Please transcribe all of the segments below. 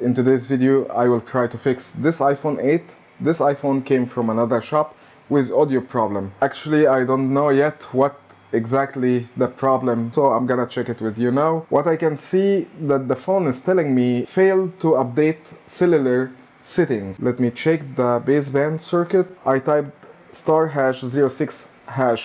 In today's video, I will try to fix this iPhone 8. This iPhone came from another shop with audio problem. Actually, I don't know yet what exactly the problem, so I'm gonna check it with you now. What I can see that the phone is telling me failed to update cellular settings. Let me check the baseband circuit. I typed *#06#.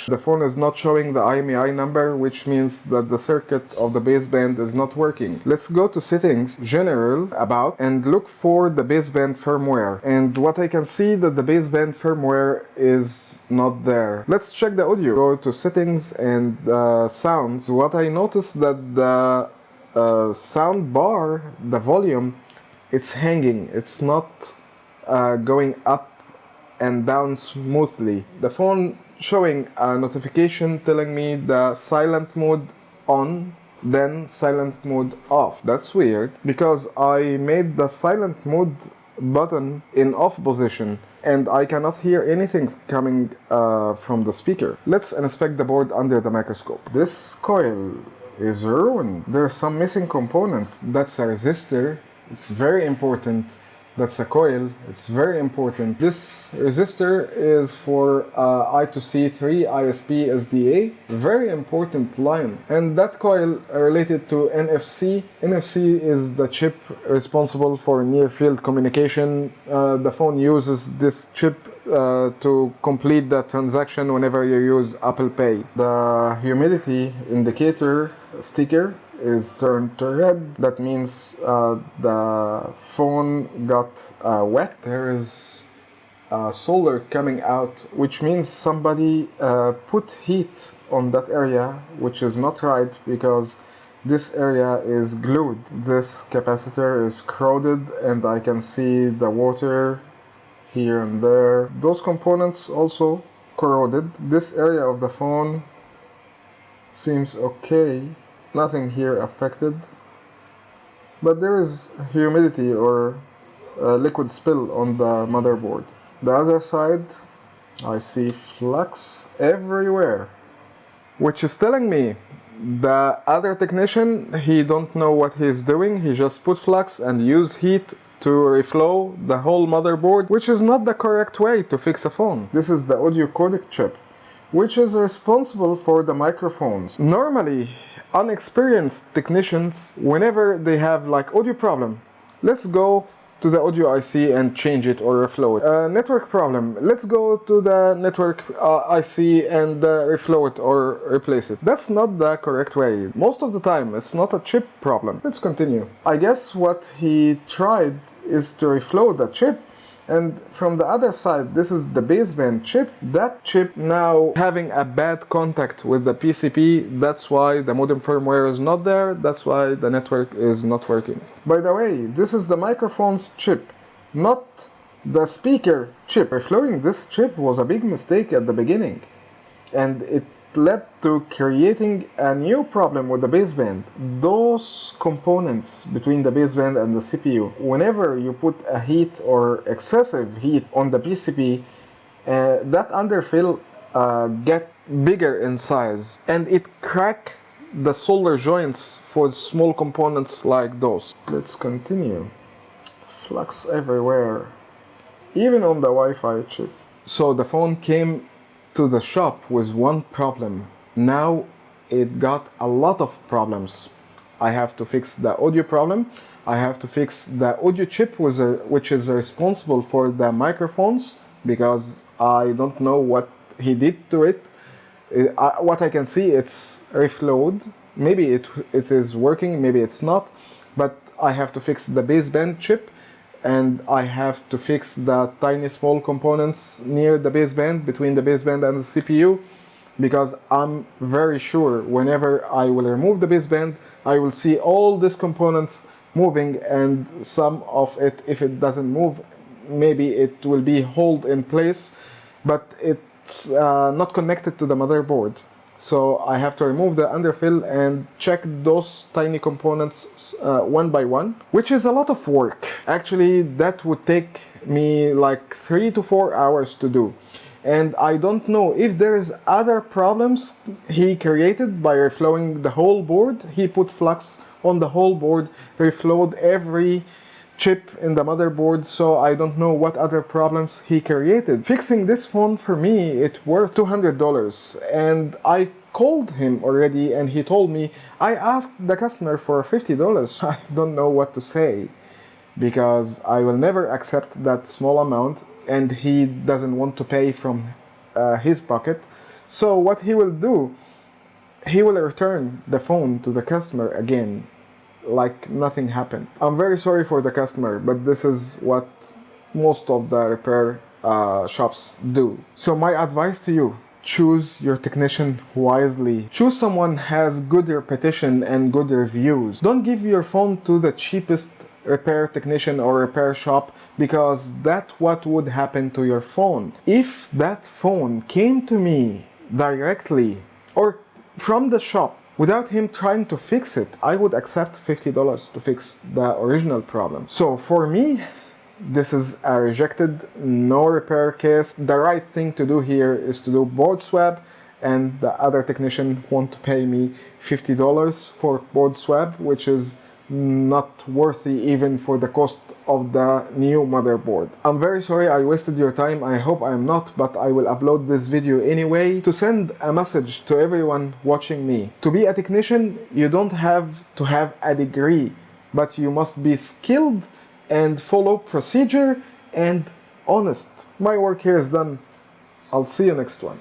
The phone is not showing the IMEI number, which means that the circuit of the baseband is not working. Let's go to settings, general, about, and look for the baseband firmware. And what I can see that the baseband firmware is not there. Let's check the audio. Go to settings and sounds. What I noticed that the sound bar, the volume, it's hanging. It's not going up and down smoothly. The phone showing a notification telling me the silent mode on, then silent mode off. That's weird because I made the silent mode button in off position and I cannot hear anything coming from the speaker. Let's inspect the board under the microscope. This coil is ruined. There's some missing components. That's a resistor. It's very important. That's a coil. It's very important. This resistor is for I2C3 ISP SDA. Very important line. And that coil related to NFC. NFC is the chip responsible for near field communication. The phone uses this chip to complete the transaction whenever you use Apple Pay. The humidity indicator sticker is turned to red. That means the phone got wet. There is solder coming out, which means somebody put heat on that area, which is not right because this area is glued. This capacitor is corroded and I can see the water here and there. Those components also corroded. This area of the phone seems okay. Nothing here affected, but there is humidity or liquid spill on the motherboard. The other side, I see flux everywhere, which is telling me the other technician, he don't know what he's doing. He just put flux and use heat to reflow the whole motherboard, which is not the correct way to fix a phone. This is the audio codec chip, which is responsible for the microphones. Normally, unexperienced technicians, whenever they have like audio problem, let's go to the audio IC and change it or reflow it. Network problem, let's go to the network IC and reflow it or replace it. That's not the correct way. Most of the time, it's not a chip problem. Let's continue. I guess what he tried is to reflow the chip, and from the other side, this is the baseband chip. That chip now having a bad contact with the PCB. That's why the modem firmware is not there. That's why the network is not working. By the way, this is the microphone's chip, not the speaker chip. Reflowing this chip was a big mistake at the beginning, and it led to creating a new problem with the baseband. Those components between the baseband and the CPU, whenever you put a heat or excessive heat on the PCB, that underfill get bigger in size and it crack the solder joints for small components like those. Let's continue. Flux everywhere, even on the Wi-Fi chip. So the phone came to the shop with one problem. Now it got a lot of problems. I have to fix the audio problem. I have to fix the audio chip which is responsible for the microphones, because I don't know what he did to it. What I can see, it's reflowed. Maybe it is working, maybe it's not, but I have to fix the baseband chip, and I have to fix the tiny small components near the baseband, between the baseband and the CPU, because I'm very sure whenever I will remove the baseband, I will see all these components moving, and some of it, if it doesn't move, maybe it will be held in place, but it's not connected to the motherboard. So I have to remove the underfill and check those tiny components one by one, which is a lot of work. Actually, that would take me like 3 to 4 hours to do. And I don't know if there's other problems he created by reflowing the whole board. He put flux on the whole board, reflowed every chip in the motherboard, so I don't know what other problems he created. Fixing this phone for me, it worth $200, and I called him already and he told me I asked the customer for $50. I don't know what to say, because I will never accept that small amount and he doesn't want to pay from his pocket. So what he will do, he will return the phone to the customer again like nothing happened. I'm very sorry for the customer, but this is what most of the repair shops do. So my advice to you, choose your technician wisely. Choose someone who has good reputation and good reviews. Don't give your phone to the cheapest repair technician or repair shop, because that's what would happen to your phone. If that phone came to me directly or from the shop without him trying to fix it, I would accept $50 to fix the original problem. So for me, this is a rejected, no repair case. The right thing to do here is to do board swap, and the other technician want to pay me $50 for board swap, which is not worthy even for the cost of the new motherboard. I'm very sorry I wasted your time. I hope I'm not, but I will upload this video anyway to send a message to everyone watching me. To be a technician, you don't have to have a degree, but you must be skilled and follow procedure and honest. My work here is done. I'll see you next one.